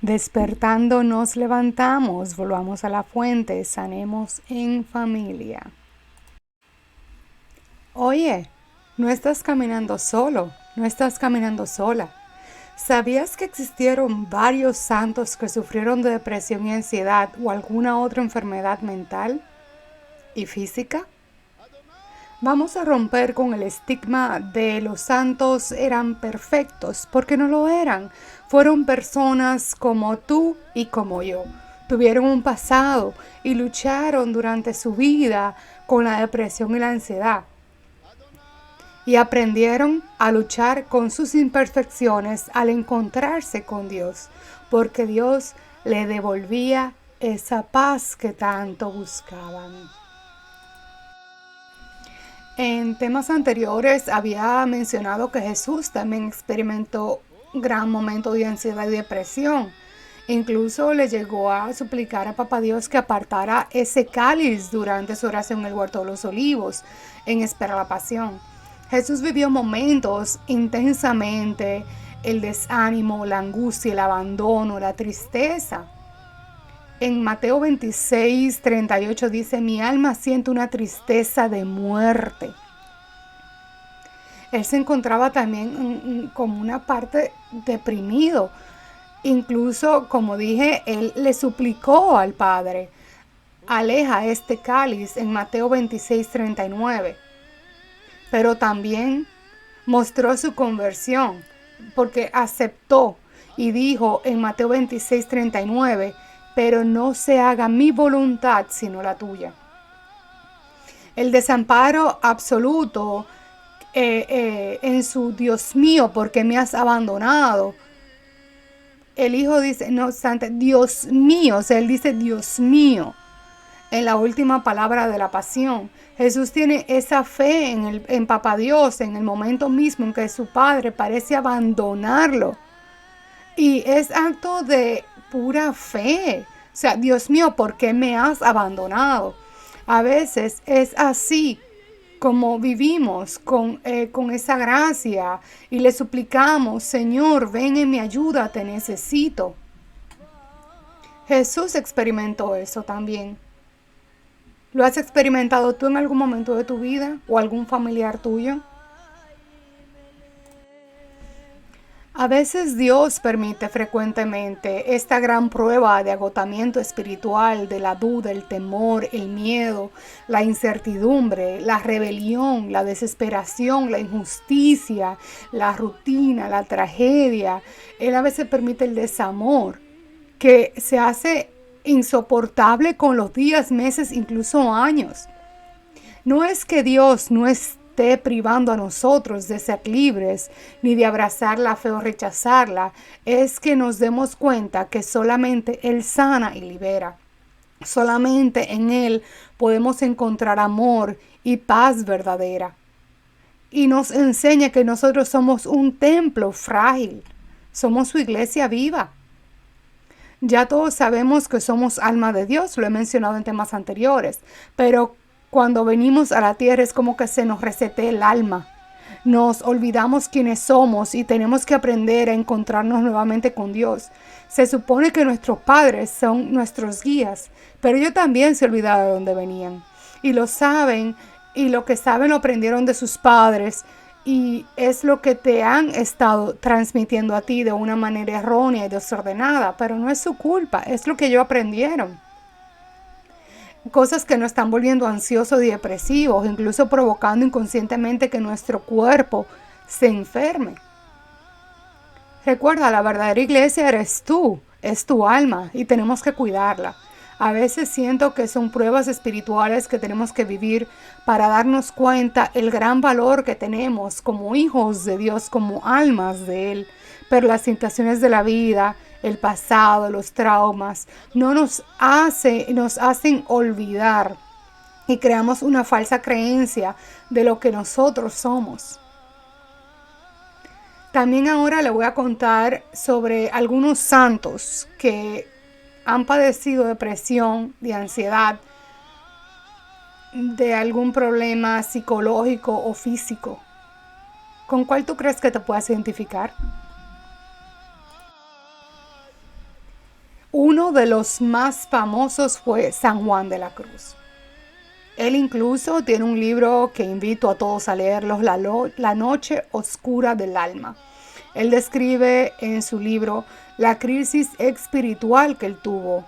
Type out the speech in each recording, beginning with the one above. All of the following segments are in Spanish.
Despertando nos levantamos, volvamos a la fuente, sanemos en familia. Oye, no estás caminando solo, no estás caminando sola. ¿Sabías que existieron varios santos que sufrieron de depresión y ansiedad o alguna otra enfermedad mental y física? Vamos a romper con el estigma de los santos eran perfectos, porque no lo eran. Fueron personas como tú y como yo. Tuvieron un pasado y lucharon durante su vida con la depresión y la ansiedad. Y aprendieron a luchar con sus imperfecciones al encontrarse con Dios, porque Dios le devolvía esa paz que tanto buscaban. En temas anteriores había mencionado que Jesús también experimentó un gran momento de ansiedad y depresión. Incluso le llegó a suplicar a Papá Dios que apartara ese cáliz durante su oración en el Huerto de los Olivos, en espera de la pasión. Jesús vivió momentos intensamente, el desánimo, la angustia, el abandono, la tristeza. En Mateo 26:38 dice, mi alma siente una tristeza de muerte. Él se encontraba también como una parte deprimido. Incluso, como dije, él le suplicó al Padre, aleja este cáliz en Mateo 26:39. Pero también mostró su conversión, porque aceptó y dijo en Mateo 26:39, pero no se haga mi voluntad sino la tuya. El desamparo absoluto en su Dios mío, porque me has abandonado. El Hijo dice, no obstante, Dios mío, o sea, él dice Dios mío en la última palabra de la pasión. Jesús tiene esa fe en Papá Dios, en el momento mismo en que su Padre parece abandonarlo. Y es acto de pura fe. O sea, Dios mío, ¿por qué me has abandonado? A veces es así como vivimos con esa gracia y le suplicamos, Señor, ven en mi ayuda, te necesito. Jesús experimentó eso también. ¿Lo has experimentado tú en algún momento de tu vida o algún familiar tuyo? A veces Dios permite frecuentemente esta gran prueba de agotamiento espiritual, de la duda, el temor, el miedo, la incertidumbre, la rebelión, la desesperación, la injusticia, la rutina, la tragedia. Él a veces permite el desamor que se hace insoportable con los días, meses, incluso años. No es que Dios no esté privando a nosotros de ser libres, ni de abrazar la fe o rechazarla, es que nos demos cuenta que solamente Él sana y libera. Solamente en Él podemos encontrar amor y paz verdadera. Y nos enseña que nosotros somos un templo frágil, somos su iglesia viva. Ya todos sabemos que somos alma de Dios, lo he mencionado en temas anteriores, pero cuando venimos a la tierra es como que se nos resetea el alma. Nos olvidamos quiénes somos y tenemos que aprender a encontrarnos nuevamente con Dios. Se supone que nuestros padres son nuestros guías, pero ellos también se olvidaron de dónde venían. Y lo saben, y lo que saben lo aprendieron de sus padres, y es lo que te han estado transmitiendo a ti de una manera errónea y desordenada, pero no es su culpa, es lo que ellos aprendieron. Cosas que nos están volviendo ansiosos y depresivos, incluso provocando inconscientemente que nuestro cuerpo se enferme. Recuerda, la verdadera iglesia eres tú, es tu alma y tenemos que cuidarla. A veces siento que son pruebas espirituales que tenemos que vivir para darnos cuenta el gran valor que tenemos como hijos de Dios, como almas de Él. Pero las situaciones de la vida, el pasado, los traumas, nos hacen olvidar y creamos una falsa creencia de lo que nosotros somos. También ahora le voy a contar sobre algunos santos que han padecido depresión, de ansiedad, de algún problema psicológico o físico. ¿Con cuál tú crees que te puedas identificar? Uno de los más famosos fue San Juan de la Cruz. Él incluso tiene un libro que invito a todos a leerlos, La noche oscura del alma. Él describe en su libro la crisis espiritual que él tuvo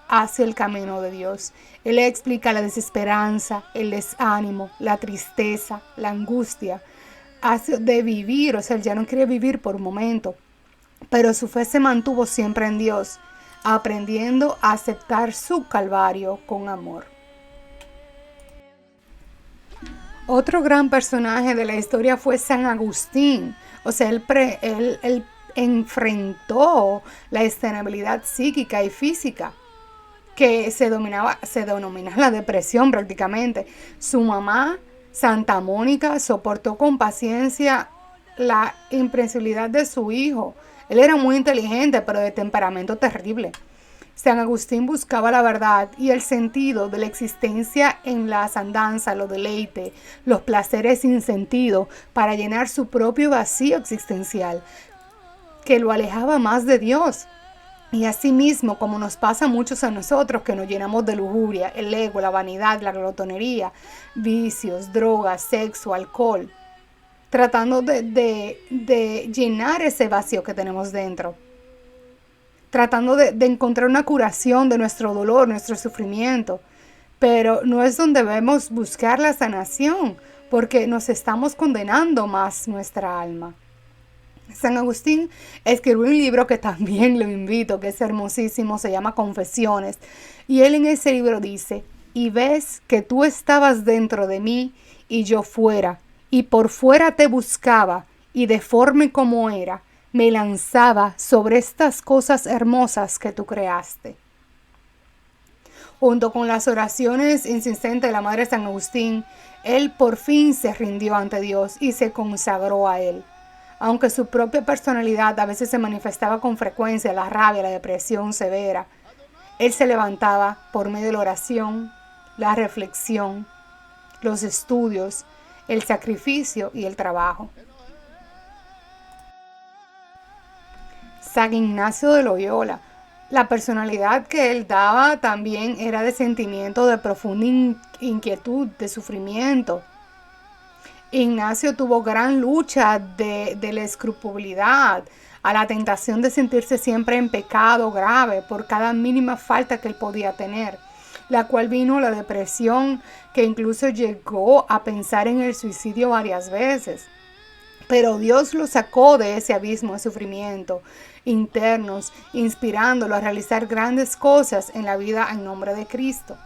hacia el camino de Dios. Él explica la desesperanza, el desánimo, la tristeza, la angustia de vivir, o sea, él ya no quiere vivir por un momento, pero su fe se mantuvo siempre en Dios, aprendiendo a aceptar su calvario con amor. Otro gran personaje de la historia fue San Agustín. O sea, él enfrentó la inestabilidad psíquica y física que se denomina la depresión prácticamente. Su mamá, Santa Mónica, soportó con paciencia la imprensibilidad de su hijo. Él era muy inteligente, pero de temperamento terrible. San Agustín buscaba la verdad y el sentido de la existencia en las andanzas, los deleites, los placeres sin sentido, para llenar su propio vacío existencial, que lo alejaba más de Dios. Y asimismo, como nos pasa a muchos a nosotros, que nos llenamos de lujuria, el ego, la vanidad, la glotonería, vicios, drogas, sexo, alcohol, tratando de llenar ese vacío que tenemos dentro, tratando de encontrar una curación de nuestro dolor, nuestro sufrimiento. Pero no es donde debemos buscar la sanación, porque nos estamos condenando más nuestra alma. San Agustín escribió un libro que también lo invito, que es hermosísimo, se llama Confesiones. Y él en ese libro dice: y ves que tú estabas dentro de mí y yo fuera, y por fuera te buscaba, y deforme como era, me lanzaba sobre estas cosas hermosas que tú creaste. Junto con las oraciones insistentes de la Madre San Agustín, él por fin se rindió ante Dios y se consagró a él. Aunque su propia personalidad a veces se manifestaba con frecuencia, la rabia, la depresión severa, él se levantaba por medio de la oración, la reflexión, los estudios, el sacrificio y el trabajo. San Ignacio de Loyola, la personalidad que él daba también era de sentimiento de profunda inquietud, de sufrimiento. Ignacio tuvo gran lucha de la escrupulidad, a la tentación de sentirse siempre en pecado grave por cada mínima falta que él podía tener, la cual vino la depresión, que incluso llegó a pensar en el suicidio varias veces. Pero Dios lo sacó de ese abismo de sufrimiento internos, inspirándolo a realizar grandes cosas en la vida en nombre de Cristo.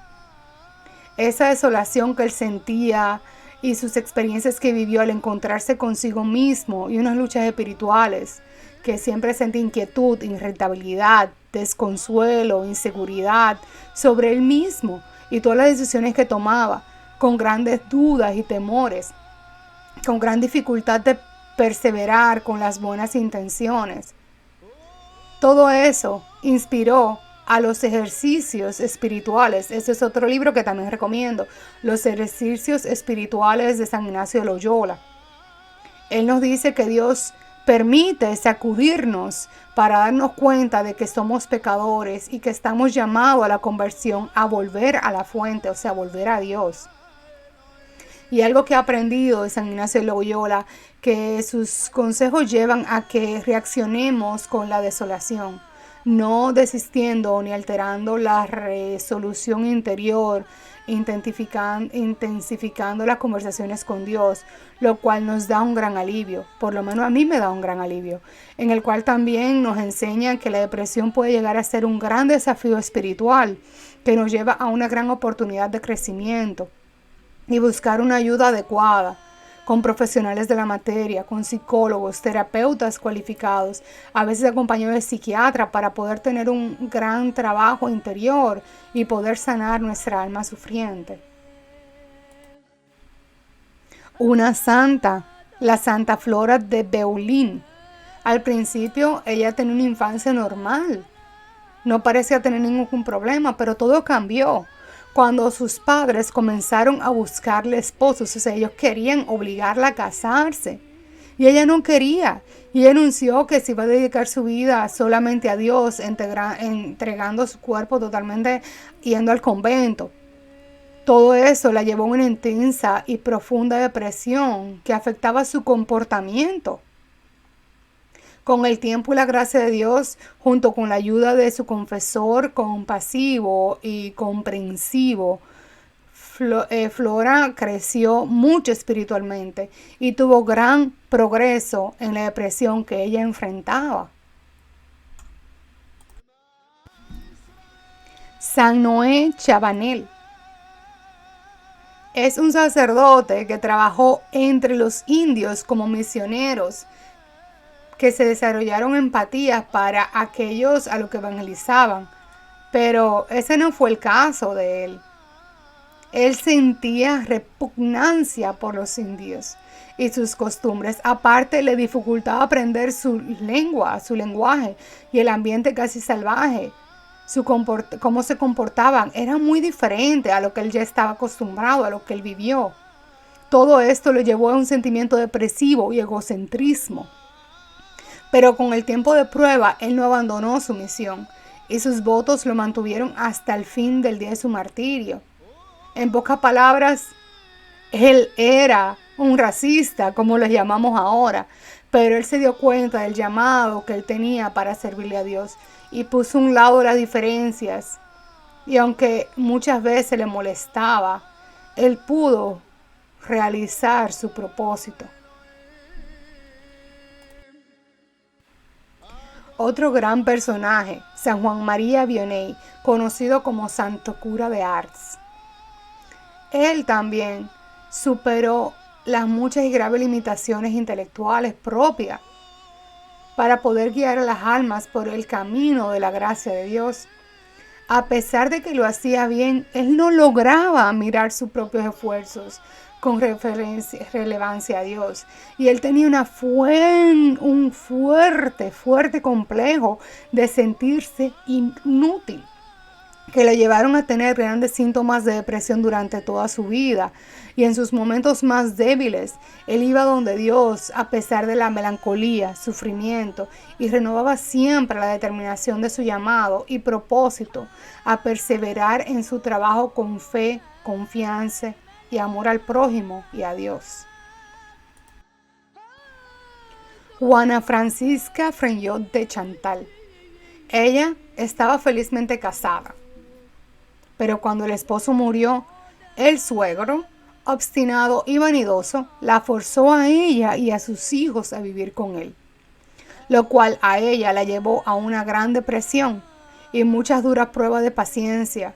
Esa desolación que él sentía y sus experiencias que vivió al encontrarse consigo mismo y unas luchas espirituales, que siempre sentía inquietud, irritabilidad, desconsuelo, inseguridad sobre él mismo y todas las decisiones que tomaba, con grandes dudas y temores, con gran dificultad de perseverar con las buenas intenciones. Todo eso inspiró a los ejercicios espirituales. Ese es otro libro que también recomiendo, Los ejercicios espirituales de San Ignacio de Loyola. Él nos dice que Dios permite sacudirnos para darnos cuenta de que somos pecadores y que estamos llamados a la conversión, a volver a la fuente, o sea, a volver a Dios. Y algo que he aprendido de San Ignacio de Loyola, que sus consejos llevan a que reaccionemos con la desolación, no desistiendo ni alterando la resolución interior, intensificando las conversaciones con Dios, lo cual nos da un gran alivio, por lo menos a mí me da un gran alivio, en el cual también nos enseña que la depresión puede llegar a ser un gran desafío espiritual, que nos lleva a una gran oportunidad de crecimiento y buscar una ayuda adecuada con profesionales de la materia, con psicólogos, terapeutas cualificados, a veces acompañados de psiquiatra, para poder tener un gran trabajo interior y poder sanar nuestra alma sufriente. Una santa, la Santa Flora de Beulín. Al principio ella tenía una infancia normal, no parecía tener ningún problema, pero todo cambió cuando sus padres comenzaron a buscarle esposos. O sea, ellos querían obligarla a casarse. y ella no quería. Y anunció que se iba a dedicar su vida solamente a Dios, entregando su cuerpo totalmente, yendo al convento. Todo eso la llevó a una intensa y profunda depresión que afectaba su comportamiento. Con el tiempo y la gracia de Dios, junto con la ayuda de su confesor compasivo y comprensivo, Flora creció mucho espiritualmente y tuvo gran progreso en la depresión que ella enfrentaba. San Noé Chabanel es un sacerdote que trabajó entre los indios como misioneros que se desarrollaron empatías para aquellos a los que evangelizaban, pero ese no fue el caso de él. Él sentía repugnancia por los indios y sus costumbres. Aparte, le dificultaba aprender su lengua, su lenguaje y el ambiente casi salvaje. Cómo se comportaban era muy diferente a lo que él ya estaba acostumbrado, a lo que él vivió. Todo esto lo llevó a un sentimiento depresivo y egocentrismo. Pero con el tiempo de prueba, él no abandonó su misión y sus votos lo mantuvieron hasta el fin del día de su martirio. En pocas palabras, él era un racista, como lo llamamos ahora, pero él se dio cuenta del llamado que él tenía para servirle a Dios y puso a un lado las diferencias. Y aunque muchas veces le molestaba, él pudo realizar su propósito. Otro gran personaje, San Juan María Vianney, conocido como Santo Cura de Ars. Él también superó las muchas y graves limitaciones intelectuales propias para poder guiar a las almas por el camino de la gracia de Dios. A pesar de que lo hacía bien, él no lograba mirar sus propios esfuerzos con relevancia a Dios. Y él tenía un fuerte complejo de sentirse inútil, que le llevaron a tener grandes síntomas de depresión durante toda su vida. Y en sus momentos más débiles, él iba donde Dios, a pesar de la melancolía, sufrimiento, y renovaba siempre la determinación de su llamado y propósito a perseverar en su trabajo con fe, confianza y amor al prójimo y a Dios. Juana Francisca Freñot de Chantal. Ella estaba felizmente casada, pero cuando el esposo murió, el suegro, obstinado y vanidoso, la forzó a ella y a sus hijos a vivir con él, lo cual a ella la llevó a una gran depresión y muchas duras pruebas de paciencia.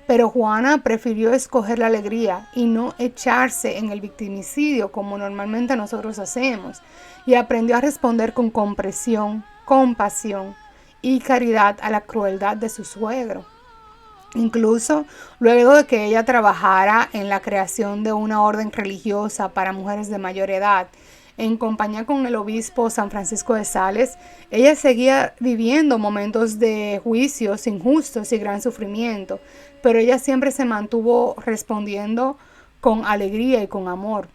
Pero Juana prefirió escoger la alegría y no echarse en el victimicidio como normalmente nosotros hacemos, y aprendió a responder con comprensión, compasión y caridad a la crueldad de su suegro. Incluso luego de que ella trabajara en la creación de una orden religiosa para mujeres de mayor edad, en compañía con el obispo San Francisco de Sales, ella seguía viviendo momentos de juicios injustos y gran sufrimiento, pero ella siempre se mantuvo respondiendo con alegría y con amor.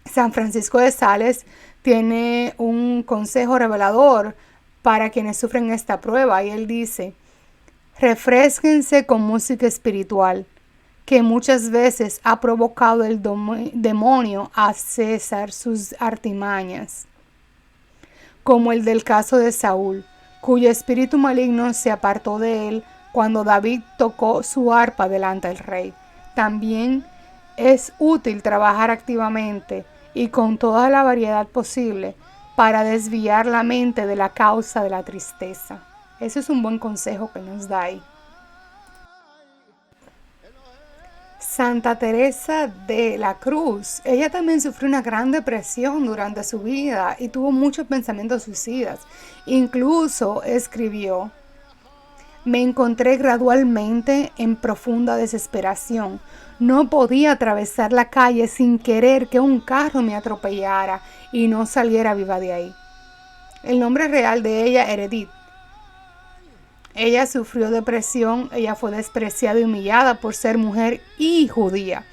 San Francisco de Sales tiene un consejo revelador para quienes sufren esta prueba y él dice: refrésquense con música espiritual, que muchas veces ha provocado el demonio a cesar sus artimañas, como el del caso de Saúl, cuyo espíritu maligno se apartó de él cuando David tocó su arpa delante del rey. También es útil trabajar activamente y con toda la variedad posible para desviar la mente de la causa de la tristeza. Ese es un buen consejo que nos da ahí. Santa Teresa de la Cruz, ella también sufrió una gran depresión durante su vida y tuvo muchos pensamientos suicidas. Incluso escribió: me encontré gradualmente en profunda desesperación. No podía atravesar la calle sin querer que un carro me atropellara y no saliera viva de ahí. El nombre real de ella era Edith. Ella sufrió depresión, ella fue despreciada y humillada por ser mujer y judía.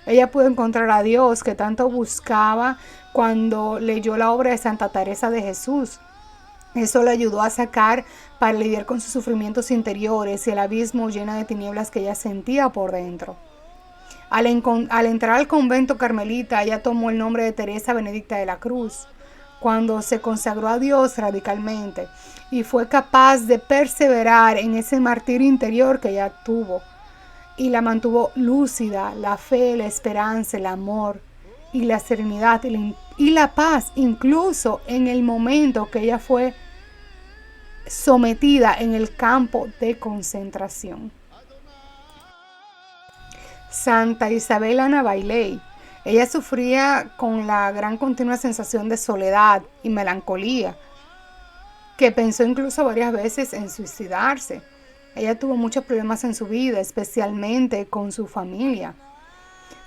Ella pudo encontrar a Dios que tanto buscaba cuando leyó la obra de Santa Teresa de Jesús. Eso le ayudó a sacar para lidiar con sus sufrimientos interiores y el abismo lleno de tinieblas que ella sentía por dentro. Al entrar al convento carmelita, ella tomó el nombre de Teresa Benedicta de la Cruz, cuando se consagró a Dios radicalmente y fue capaz de perseverar en ese martirio interior que ella tuvo y la mantuvo lúcida, la fe, la esperanza, el amor y la serenidad y la paz, incluso en el momento que ella fue sometida en el campo de concentración. Santa Isabel Ana Bailey. Ella sufría con la gran continua sensación de soledad y melancolía, que pensó incluso varias veces en suicidarse. Ella tuvo muchos problemas en su vida, especialmente con su familia.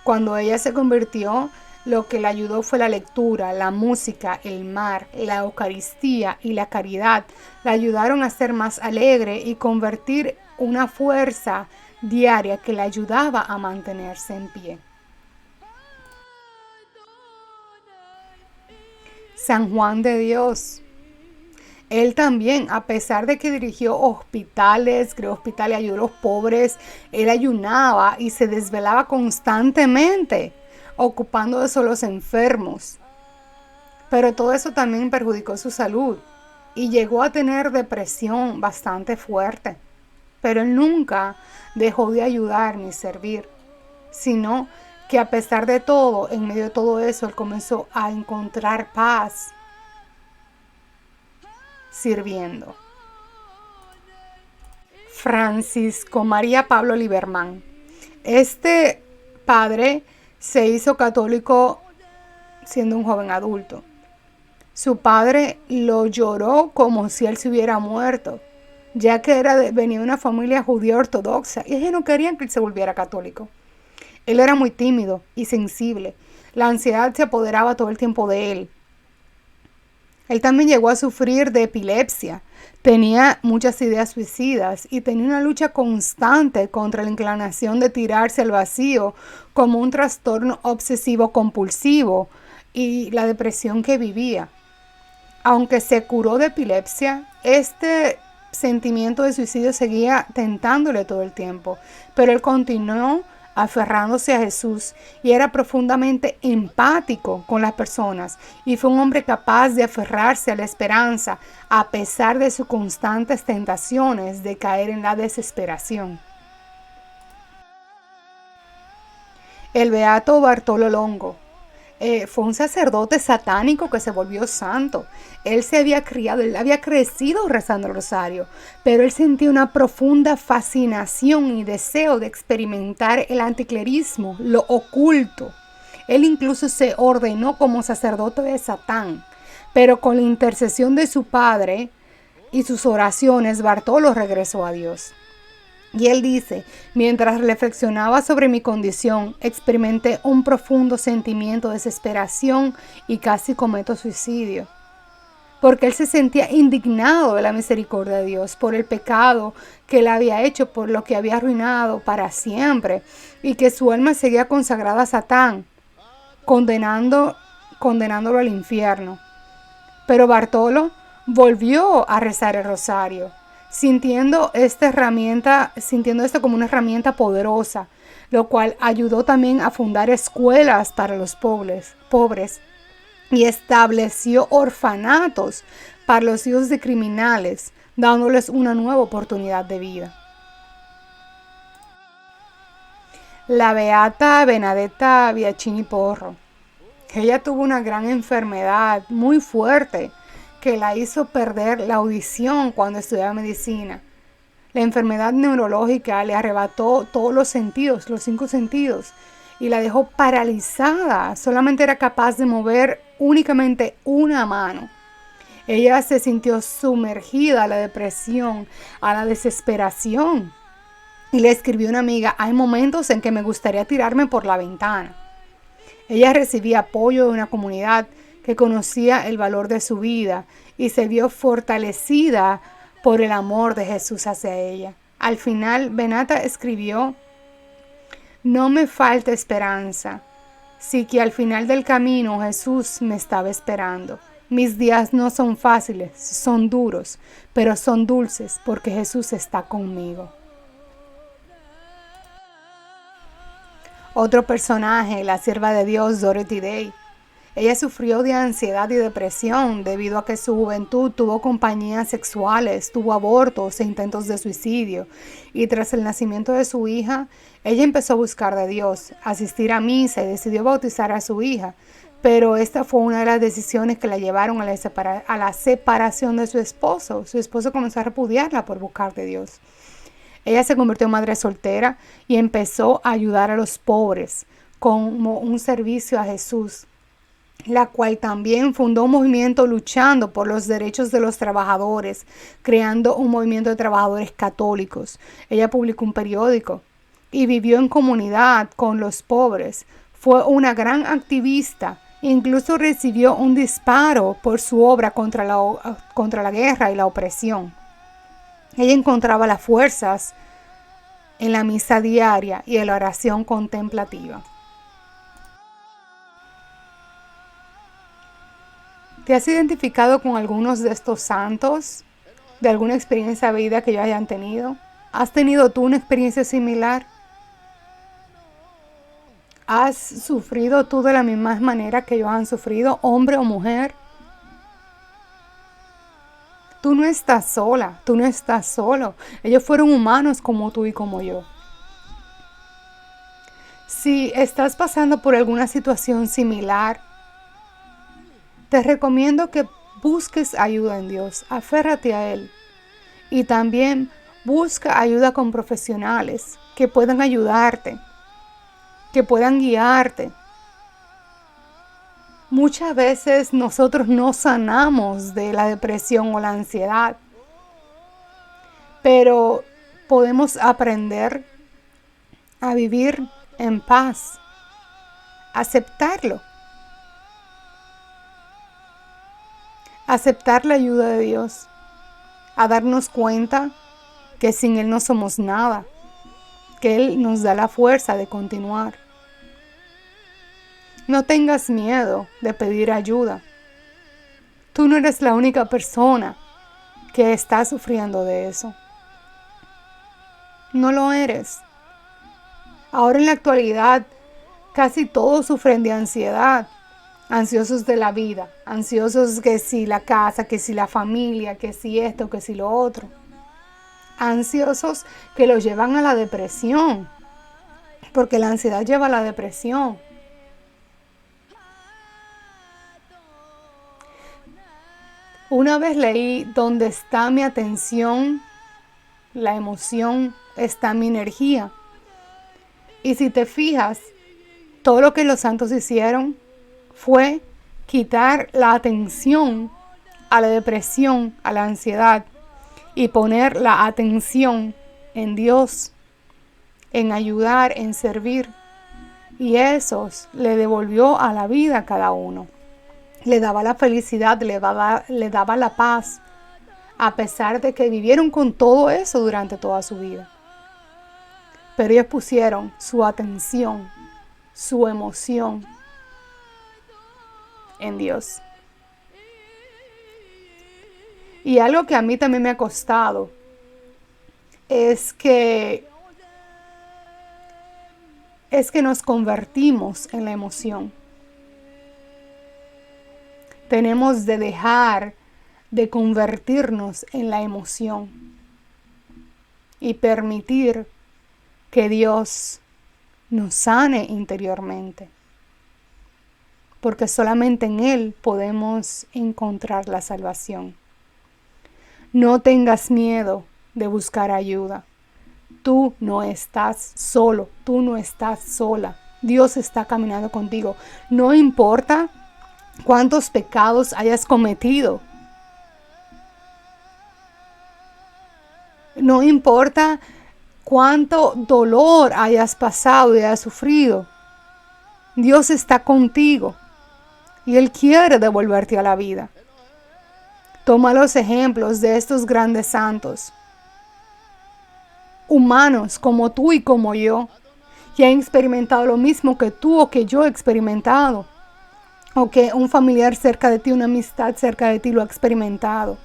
Cuando ella se convirtió, lo que le ayudó fue la lectura, la música, el mar, la Eucaristía y la caridad. La ayudaron a ser más alegre y convertir una fuerza diaria que le ayudaba a mantenerse en pie. San Juan de Dios. Él también, a pesar de que dirigió hospitales, creó hospitales, ayudó a los pobres, él ayunaba y se desvelaba constantemente, ocupándose de los enfermos. Pero todo eso también perjudicó su salud y llegó a tener depresión bastante fuerte. Pero él nunca dejó de ayudar ni servir, sino que a pesar de todo, en medio de todo eso, él comenzó a encontrar paz sirviendo. Francisco María Pablo Liberman. Este padre se hizo católico siendo un joven adulto. Su padre lo lloró como si él se hubiera muerto, ya que venía de una familia judía ortodoxa y ellos no querían que él se volviera católico. Él era muy tímido y sensible. La ansiedad se apoderaba todo el tiempo de él. Él también llegó a sufrir de epilepsia. Tenía muchas ideas suicidas y tenía una lucha constante contra la inclinación de tirarse al vacío, como un trastorno obsesivo compulsivo y la depresión que vivía. Aunque se curó de epilepsia, este sentimiento de suicidio seguía tentándole todo el tiempo, pero él continuó aferrándose a Jesús y era profundamente empático con las personas y fue un hombre capaz de aferrarse a la esperanza a pesar de sus constantes tentaciones de caer en la desesperación. El beato Bartolo Longo fue un sacerdote satánico que se volvió santo. Él había crecido rezando el rosario, pero él sentía una profunda fascinación y deseo de experimentar el anticlerismo, lo oculto. Él incluso se ordenó como sacerdote de Satán, pero con la intercesión de su padre y sus oraciones, Bartolo regresó a Dios. Y él dice: mientras reflexionaba sobre mi condición, experimenté un profundo sentimiento de desesperación y casi cometo suicidio. Porque él se sentía indignado de la misericordia de Dios por el pecado que él había hecho, por lo que había arruinado para siempre, y que su alma seguía consagrada a Satán, condenándolo al infierno. Pero Bartolo volvió a rezar el rosario, sintiendo esto como una herramienta poderosa, lo cual ayudó también a fundar escuelas para los pobres y estableció orfanatos para los hijos de criminales, dándoles una nueva oportunidad de vida. La beata Benedetta Bianchini Porro. Ella tuvo una gran enfermedad muy fuerte que la hizo perder la audición cuando estudiaba medicina. La enfermedad neurológica le arrebató todos los sentidos, los 5 sentidos, y la dejó paralizada. Solamente era capaz de mover únicamente una mano. Ella se sintió sumergida a la depresión, a la desesperación. Y le escribió a una amiga: hay momentos en que me gustaría tirarme por la ventana. Ella recibía apoyo de una comunidad que conocía el valor de su vida y se vio fortalecida por el amor de Jesús hacia ella. Al final, Benata escribió: No me falta esperanza. Sí que al final del camino Jesús me estaba esperando. Mis días no son fáciles, son duros, pero son dulces porque Jesús está conmigo. Otro personaje, la sierva de Dios, Dorothy Day. Ella sufrió de ansiedad y depresión debido a que su juventud tuvo compañías sexuales, tuvo abortos e intentos de suicidio. Y tras el nacimiento de su hija, ella empezó a buscar de Dios, asistir a misa y decidió bautizar a su hija. Pero esta fue una de las decisiones que la llevaron a la separación de su esposo. Su esposo comenzó a repudiarla por buscar de Dios. Ella se convirtió en madre soltera y empezó a ayudar a los pobres como un servicio a Jesús, la cual también fundó un movimiento luchando por los derechos de los trabajadores, creando un movimiento de trabajadores católicos. Ella publicó un periódico y vivió en comunidad con los pobres. Fue una gran activista. Incluso recibió un disparo por su obra contra la guerra y la opresión. Ella encontraba las fuerzas en la misa diaria y en la oración contemplativa. ¿Te has identificado con algunos de estos santos? ¿De alguna experiencia de vida que ellos hayan tenido? ¿Has tenido tú una experiencia similar? ¿Has sufrido tú de la misma manera que ellos han sufrido, hombre o mujer? Tú no estás sola, tú no estás solo. Ellos fueron humanos como tú y como yo. Si estás pasando por alguna situación similar, te recomiendo que busques ayuda en Dios, aférrate a Él. Y también busca ayuda con profesionales que puedan ayudarte, que puedan guiarte. Muchas veces nosotros no sanamos de la depresión o la ansiedad, pero podemos aprender a vivir en paz, aceptarlo, aceptar la ayuda de Dios, a darnos cuenta que sin Él no somos nada, que Él nos da la fuerza de continuar. No tengas miedo de pedir ayuda. Tú no eres la única persona que está sufriendo de eso. No lo eres. Ahora en la actualidad, casi todos sufren de ansiedad. Ansiosos de la vida. Ansiosos que si la casa, que si la familia, que si esto, que si lo otro. Ansiosos que los llevan a la depresión. Porque la ansiedad lleva a la depresión. Una vez leí, donde está mi atención, la emoción, está mi energía. Y si te fijas, todo lo que los santos hicieron fue quitar la atención a la depresión, a la ansiedad, y poner la atención en Dios, en ayudar, en servir. Y eso le devolvió a la vida a cada uno. Le daba la felicidad, le daba la paz, a pesar de que vivieron con todo eso durante toda su vida. Pero ellos pusieron su atención, su emoción en Dios. Y algo que a mí también me ha costado es que nos convertimos en la emoción. Tenemos de dejar de convertirnos en la emoción y permitir que Dios nos sane interiormente, porque solamente en Él podemos encontrar la salvación. No tengas miedo de buscar ayuda. Tú no estás solo, tú no estás sola. Dios está caminando contigo. No importa cuántos pecados hayas cometido. No importa cuánto dolor hayas pasado y hayas sufrido. Dios está contigo y Él quiere devolverte a la vida. Toma los ejemplos de estos grandes santos, humanos como tú y como yo, que han experimentado lo mismo que tú o que yo he experimentado, o que un familiar cerca de ti, una amistad cerca de ti lo ha experimentado.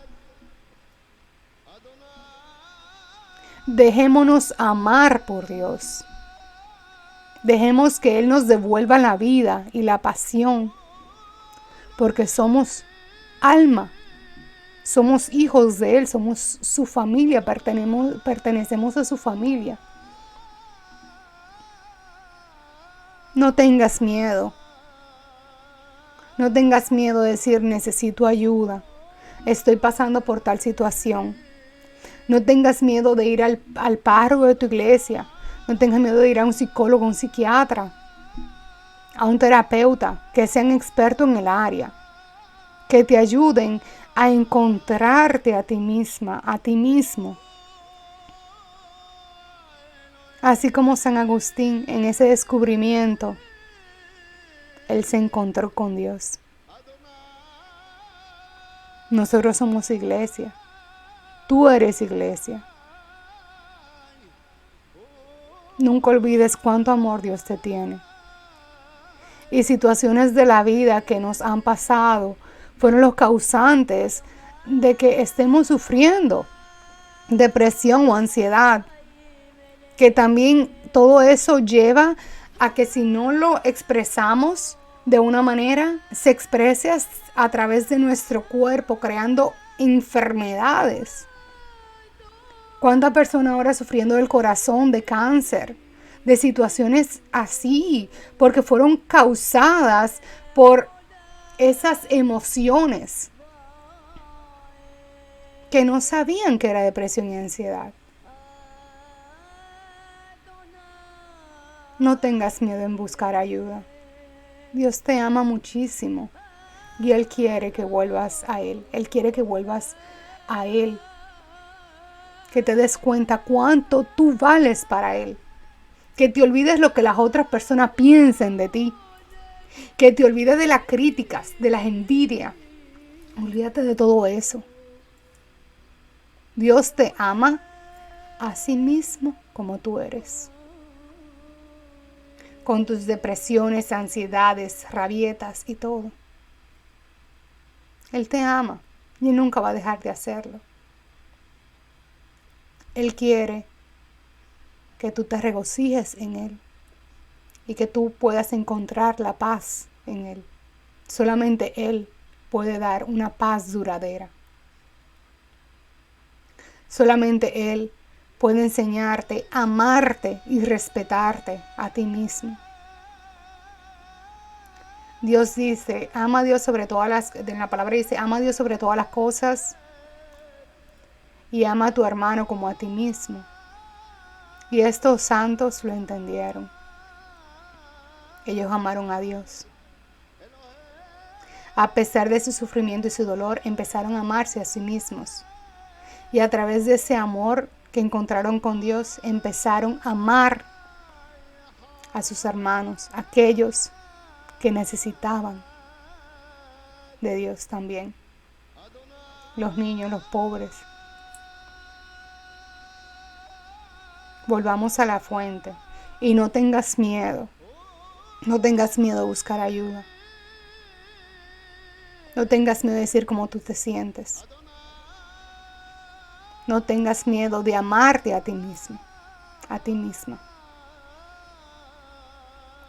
Dejémonos amar por Dios. Dejemos que Él nos devuelva la vida y la pasión, porque somos alma, somos hijos de Él, somos su familia, pertenecemos a su familia. No tengas miedo. No tengas miedo de decir necesito ayuda. Estoy pasando por tal situación. No tengas miedo de ir al párroco de tu iglesia. No tengas miedo de ir a un psicólogo, un psiquiatra, a un terapeuta, que sean expertos en el área, que te ayuden a encontrarte a ti misma, a ti mismo. Así como San Agustín, en ese descubrimiento, él se encontró con Dios. Nosotros somos iglesia. Tú eres iglesia. Nunca olvides cuánto amor Dios te tiene. Y situaciones de la vida que nos han pasado fueron los causantes de que estemos sufriendo depresión o ansiedad. Que también todo eso lleva a que si no lo expresamos de una manera, se exprese a través de nuestro cuerpo, creando enfermedades. ¿Cuántas personas ahora sufriendo del corazón, de cáncer, de situaciones así? Porque fueron causadas por esas emociones que no sabían que era depresión y ansiedad. No tengas miedo en buscar ayuda. Dios te ama muchísimo y Él quiere que vuelvas a Él. Él quiere que vuelvas a Él. Que te des cuenta cuánto tú vales para Él. Que te olvides lo que las otras personas piensen de ti. Que te olvides de las críticas, de las envidias. Olvídate de todo eso. Dios te ama a sí mismo como tú eres. Con tus depresiones, ansiedades, rabietas y todo. Él te ama y Él nunca va a dejar de hacerlo. Él quiere que tú te regocijes en Él y que tú puedas encontrar la paz en Él. Solamente Él puede dar una paz duradera. Solamente Él puede enseñarte a amarte y respetarte a ti mismo. Dios dice, ama a Dios sobre todas las, en la palabra dice, ama a Dios sobre todas las cosas y ama a tu hermano como a ti mismo. Y estos santos lo entendieron. Ellos amaron a Dios. A pesar de su sufrimiento y su dolor, empezaron a amarse a sí mismos. Y a través de ese amor que encontraron con Dios, empezaron a amar a sus hermanos, aquellos que necesitaban de Dios también. Los niños, los pobres. Volvamos a la fuente y no tengas miedo. No tengas miedo a buscar ayuda. No tengas miedo de decir cómo tú te sientes. No tengas miedo de amarte a ti mismo, a ti misma.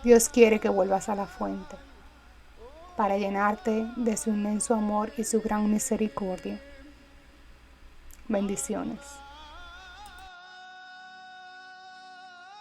Dios quiere que vuelvas a la fuente para llenarte de su inmenso amor y su gran misericordia. Bendiciones.